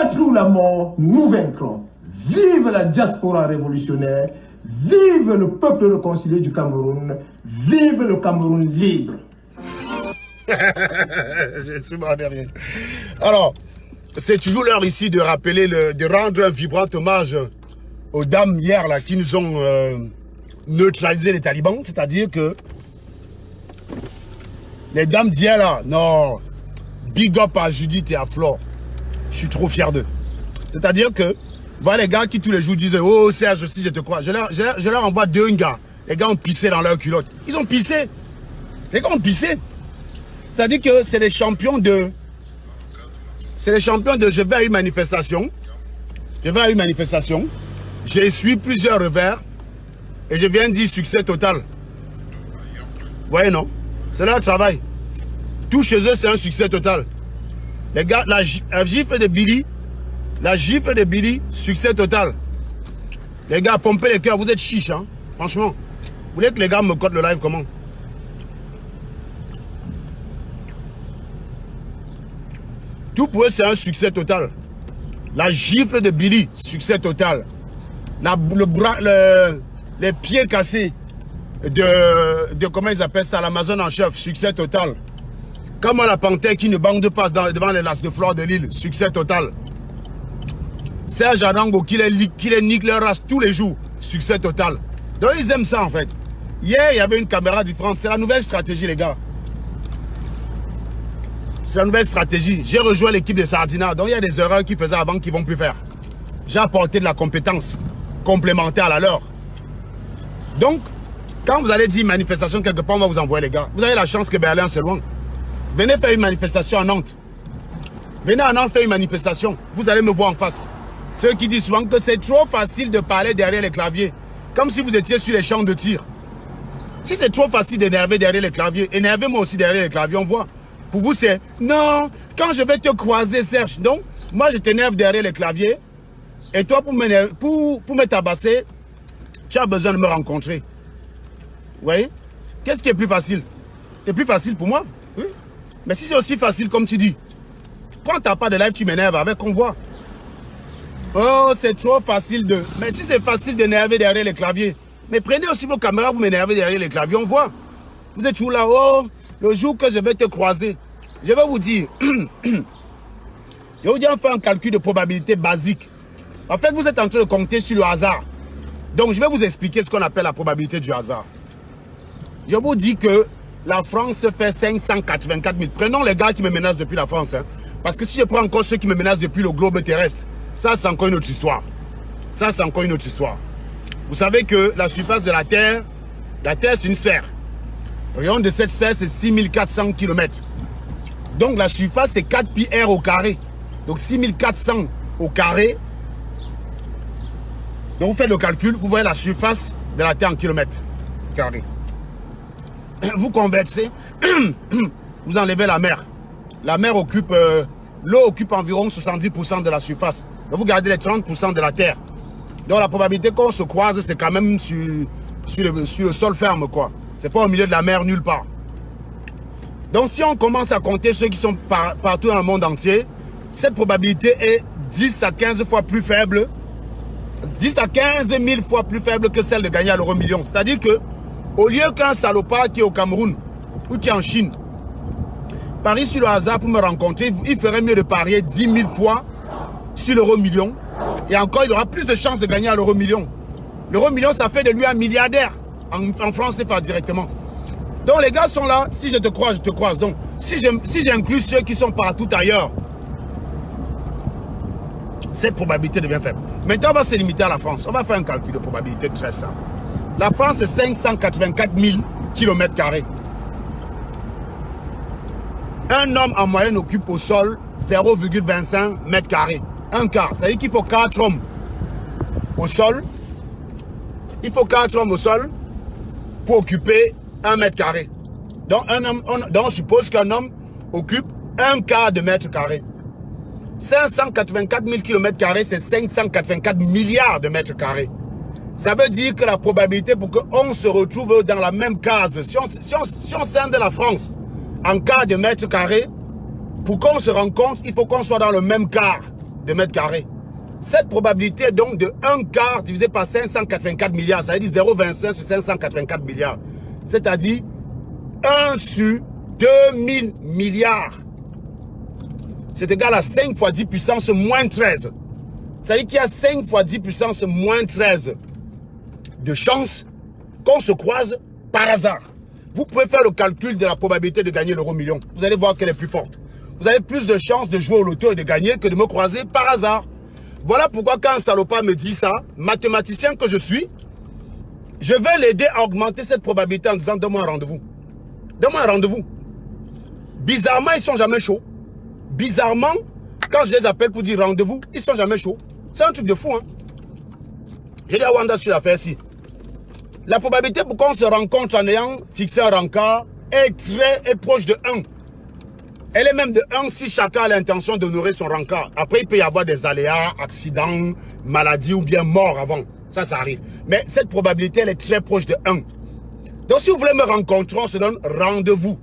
battre ou la mort, nous vaincrons. Vive la diaspora révolutionnaire, vive le peuple réconcilié du Cameroun, vive le Cameroun libre. Je suis mort derrière. Alors, c'est toujours l'heure ici de rappeler, de rendre un vibrant hommage aux dames hier là, qui nous ont neutralisé les talibans. C'est-à-dire que les dames d'hier là, non, big up à Judith et à Flore. Je suis trop fier d'eux. C'est-à-dire que, voilà les gars qui tous les jours disent « Oh Serge, si je te crois ». Je leur envoie deux gars. Les gars ont pissé dans leur culotte. Ils ont pissé. Les gars ont pissé. C'est-à-dire que c'est les champions de... C'est les champions de je vais à une manifestation. Je vais à une manifestation. J'ai essuyé plusieurs revers. Et je viens dire succès total. Vous voyez, non? C'est leur travail. Tout chez eux, c'est un succès total. Les gars, la gifle de Billy, succès total. Les gars, pompez les cœurs, vous êtes chiches, hein. Franchement. Vous voulez que les gars me codent le live comment? Tout pour eux, c'est un succès total. La gifle de Billy, succès total. Les pieds cassés de comment ils appellent ça, l'Amazon en chef, succès total. Comment la panthère qui ne bande pas devant les lasses de fleurs de l'île, succès total. Serge Adango qui les nique leur race tous les jours, succès total. Donc ils aiment ça en fait. Hier, il y avait une caméra différente. C'est la nouvelle stratégie, les gars. C'est la nouvelle stratégie. J'ai rejoint l'équipe de Sardina. Donc il y a des erreurs qu'ils faisaient avant qu'ils ne vont plus faire. J'ai apporté de la compétence complémentaire à la leur. Donc, quand vous allez dire manifestation quelque part, on va vous envoyer les gars. Vous avez la chance que Berlin c'est loin. Venez faire une manifestation à Nantes. Venez à Nantes faire une manifestation. Vous allez me voir en face. Ceux qui disent souvent que c'est trop facile de parler derrière les claviers. Comme si vous étiez sur les champs de tir. Si c'est trop facile d'énerver derrière les claviers, énervez-moi aussi derrière les claviers, on voit. Pour vous, c'est non, quand je vais te croiser, Serge. Donc, moi, je t'énerve derrière les claviers. Et toi, pour me tabasser, tu as besoin de me rencontrer. Vous voyez? Qu'est-ce qui est plus facile? C'est plus facile pour moi? Oui. Mais si c'est aussi facile comme tu dis, quand tu n'as pas de live, tu m'énerves avec, on voit. Oh, c'est trop facile de... Mais si c'est facile d'énerver derrière les claviers, mais prenez aussi vos caméras, vous m'énervez derrière les claviers, on voit. Vous êtes toujours là, oh, le jour que je vais te croiser, je vais vous dire, je vais vous dire, on fait un calcul de probabilité basique. En fait, vous êtes en train de compter sur le hasard. Donc, je vais vous expliquer ce qu'on appelle la probabilité du hasard. Je vous dis que la France fait 584 000. Prenons les gars qui me menacent depuis la France. Hein. Parce que si je prends encore ceux qui me menacent depuis le globe terrestre, ça, c'est encore une autre histoire. Ça, c'est encore une autre histoire. Vous savez que la surface de la Terre, c'est une sphère. Le rayon de cette sphère, c'est 6400 km. Donc, la surface, c'est 4 pi r au carré. Donc, 6400 au carré. Donc, vous faites le calcul, vous voyez la surface de la Terre en kilomètres carrés. Vous convertissez, vous enlevez la mer. La mer occupe, l'eau occupe environ 70% de la surface. Donc, vous gardez les 30% de la Terre. Donc, la probabilité qu'on se croise, c'est quand même sur le sol ferme, quoi. C'est pas au milieu de la mer, nulle part. Donc, si on commence à compter ceux qui sont partout dans le monde entier, cette probabilité est 10 à 15 fois plus faible. 10 à 15 000 fois plus faible que celle de gagner à l'euro million. C'est-à-dire que, au lieu qu'un salopard qui est au Cameroun ou qui est en Chine parie sur le hasard pour me rencontrer, il ferait mieux de parier 10 000 fois sur l'euro million. Et encore, il aura plus de chances de gagner à l'euro million. L'euro million, ça fait de lui un milliardaire. En France, c'est pas directement. Donc les gars sont là, si je te croise, je te croise. Donc, si j'inclus ceux qui sont partout ailleurs, cette probabilité devient faible. Maintenant, on va se limiter à la France. On va faire un calcul de probabilité très simple. La France, c'est 584 000 km². Un homme en moyenne occupe au sol 0,25 m². Un quart. C'est-à-dire qu'il faut 4 hommes au sol. Il faut 4 hommes au sol pour occuper 1 m². Donc, on suppose qu'un homme occupe un quart de mètre carré. 584 000 km², c'est 584 milliards de mètres carrés. Ça veut dire que la probabilité pour qu'on se retrouve dans la même case, si on scinde la France en quart de mètre carré, pour qu'on se rencontre, il faut qu'on soit dans le même quart. de mètres carrés. Cette probabilité est donc de 1 quart divisé par 584 milliards. Ça veut dire 0,25 sur 584 milliards. C'est-à-dire 1 sur 2000 milliards. C'est égal à 5 fois 10 puissance moins 13. Ça veut dire qu'il y a 5 fois 10 puissance moins 13 de chances qu'on se croise par hasard. Vous pouvez faire le calcul de la probabilité de gagner l'euro million. Vous allez voir qu'elle est plus forte. Vous avez plus de chances de jouer au loto et de gagner que de me croiser par hasard. Voilà pourquoi quand un salopard me dit ça, mathématicien que je suis, je vais l'aider à augmenter cette probabilité en disant donne-moi un rendez-vous. Donne-moi un rendez-vous. Bizarrement, ils ne sont jamais chauds. Bizarrement, quand je les appelle pour dire rendez-vous, ils ne sont jamais chauds. C'est un truc de fou, hein. J'ai dit à Wanda sur l'affaire-ci. La probabilité pour qu'on se rencontre en ayant fixé un rencard est très proche de 1. Elle est même de 1 si chacun a l'intention d'honorer son rencard. Après, il peut y avoir des aléas, accidents, maladies ou bien mort avant. Ça arrive. Mais cette probabilité, elle est très proche de 1. Donc, si vous voulez me rencontrer, on se donne rendez-vous.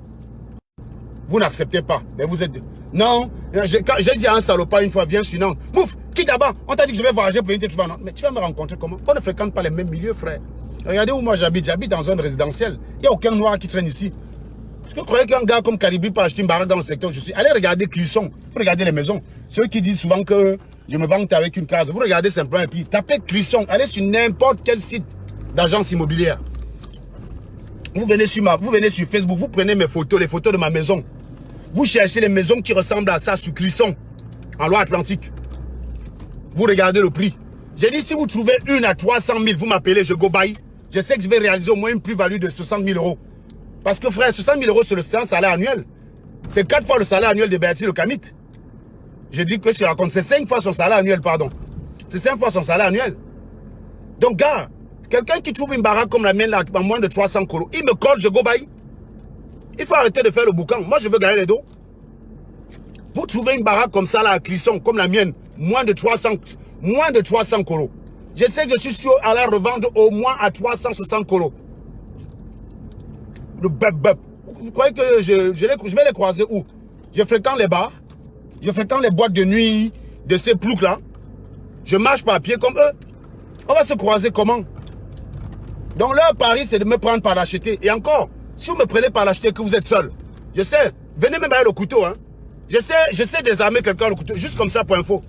Vous n'acceptez pas. Mais vous êtes... Non, j'ai dit à un salopard une fois, viens sur Nantes. Mouf, quitte là-bas. On t'a dit que je vais voyager pour venir te trouver à Nantes. Mais tu vas me rencontrer comment? On ne fréquente pas les mêmes milieux, frère. Regardez où moi j'habite. J'habite dans une zone résidentielle. Il n'y a aucun noir qui traîne ici. Est-ce que vous croyez qu'un gars comme Caribi peut acheter une baraque dans le secteur où je suis? Allez regarder Clisson. Vous regardez les maisons. Ceux qui disent souvent que je me vante avec une case. Vous regardez simplement et puis tapez Clisson. Allez sur n'importe quel site d'agence immobilière. Vous venez sur Facebook. Vous prenez mes photos, les photos de ma maison. Vous cherchez les maisons qui ressemblent à ça sur Clisson, en Loire-Atlantique. Vous regardez le prix. J'ai dit, si vous trouvez une à 300 000, vous m'appelez, je go buy. Je sais que je vais réaliser au moins une plus-value de 60 000 euros. Parce que frère, 60 000 euros, c'est un salaire annuel. C'est 4 fois le salaire annuel de Béatrice Le Camit. Je dis que je raconte, c'est 5 fois son salaire annuel, pardon. C'est 5 fois son salaire annuel. Donc, gars, quelqu'un qui trouve une baraque comme la mienne, là, à moins de 300 colos, il me colle, je go buy. Il faut arrêter de faire le boucan. Moi, je veux gagner les dos. Vous trouvez une baraque comme ça, là, à Clisson, comme la mienne, moins de 300 colos. Je sais que je suis sûr à la revendre au moins à 360 colos. Le bep. Vous croyez que je vais les croiser où? Je fréquente les bars, je fréquente les boîtes de nuit de ces ploucs-là. Je marche par pied comme eux. On va se croiser comment? Donc leur pari, c'est de me prendre par l'acheter. Et encore, si vous me prenez par l'acheter que vous êtes seul, je sais, venez même avec le couteau. Hein. Je sais désarmer quelqu'un le couteau, juste comme ça pour info.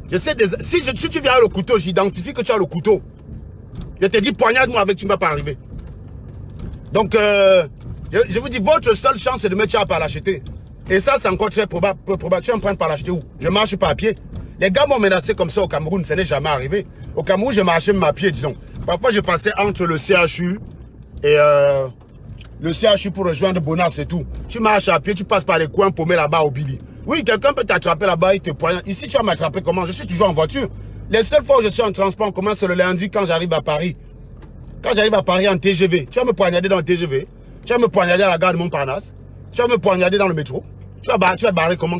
Si tu viens avec le couteau, j'identifie que tu as le couteau. Je te dis poignarde-moi avec, tu ne vas pas arriver. Donc, je vous dis, votre seule chance, c'est de me tirer par l'acheter. Et ça, c'est encore très probable. Tu vas me prendre par l'acheter où? Je marche pas à pied. Les gars m'ont menacé comme ça au Cameroun, ça n'est jamais arrivé. Au Cameroun, je marchais même à pied, disons. Parfois, je passais entre le CHU et le CHU pour rejoindre Bonas et tout. Tu marches à pied, tu passes par les coins paumés là-bas au Billy. Oui, quelqu'un peut t'attraper là-bas, il te poignarde. Ici, tu vas m'attraper comment? Je suis toujours en voiture. Les seules fois où je suis en transport en commun, c'est le lundi quand j'arrive à Paris. Quand j'arrive à Paris en TGV, tu vas me poignarder dans le TGV. Tu vas me poignarder à la gare de Montparnasse. Tu vas me poignarder dans le métro. Tu vas barrer comment?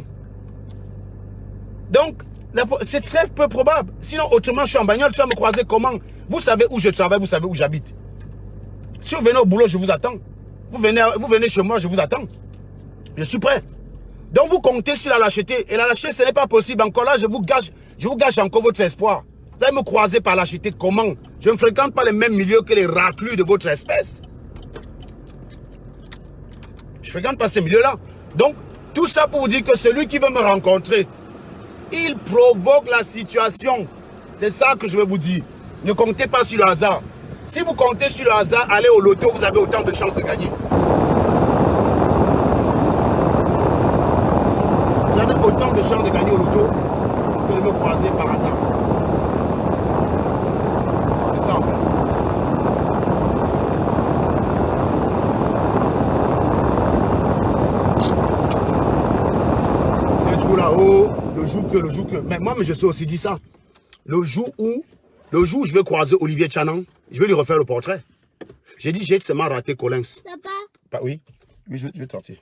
Donc, c'est très peu probable. Sinon, autrement, je suis en bagnole, tu vas me croiser comment? Vous savez où je travaille, vous savez où j'habite. Si vous venez au boulot, je vous attends. Vous venez chez moi, je vous attends. Je suis prêt. Donc, vous comptez sur la lâcheté. Et la lâcheté, ce n'est pas possible. Encore là, je vous gâche encore votre espoir. Vous allez me croiser par lâcheté comment? Je ne fréquente pas les mêmes milieux que les raclus de votre espèce. Je ne fréquente pas ces milieux-là. Donc, tout ça pour vous dire que celui qui veut me rencontrer, il provoque la situation. C'est ça que je veux vous dire. Ne comptez pas sur le hasard. Si vous comptez sur le hasard, allez au loto, vous avez autant de chances de gagner. Vous avez autant de chances de gagner au loto que de me croiser par hasard. C'est ça en fait. Un jour là-haut, le jour que. Mais moi, je sais aussi dire ça. Le jour où je vais croiser Olivier Tchanan, je vais lui refaire le portrait. J'ai dit, j'ai seulement raté Collins. Papa. Bah, oui, je vais te sortir.